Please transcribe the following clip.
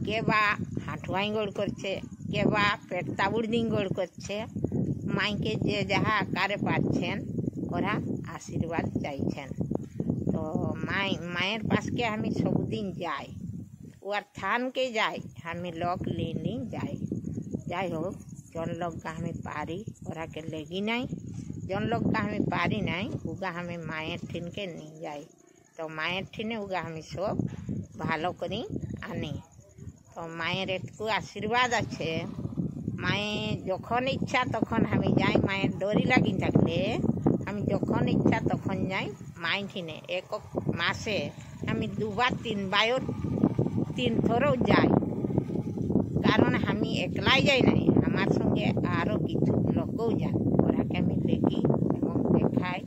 কে বা হাঁটুয়াই গোড় করছে, কে বা পেট তাবুড় দিন গোড় করছে। মাইকে যে যাহা আকারে পাচ্ছেন ওরা আশীর্বাদ চাইছেন। তো মায়ের পাশকে আমি সবদিন যাই, ওর থানকে যাই, আমি লোক লিনি যাই। যাই হোক, জন লোককে আমি পারি ওরাকে লেগি নাই, জন লোককে আমি পারি নাই উগা আমি মায়ের ঠিনকে নিয়ে যাই। তো মায়ের ঠিনে উগা আমি সব ভালো করে আনি। তো মায়ের একটু আশীর্বাদ আছে। মায়ের যখন ইচ্ছা তখন আমি যাই, মায়ের ডোরি লাগি থাকলে আমি যখন ইচ্ছা তখন যাই মায়ের ঠিনে। এক মাসে আমি 2 বার 3 বার 3 থরও যাই, কারণ আমি একলাই যাই নাই, আমার সঙ্গে আরও কিছু লোকও যান, ওরাকে আমি দেখি এবং দেখাই।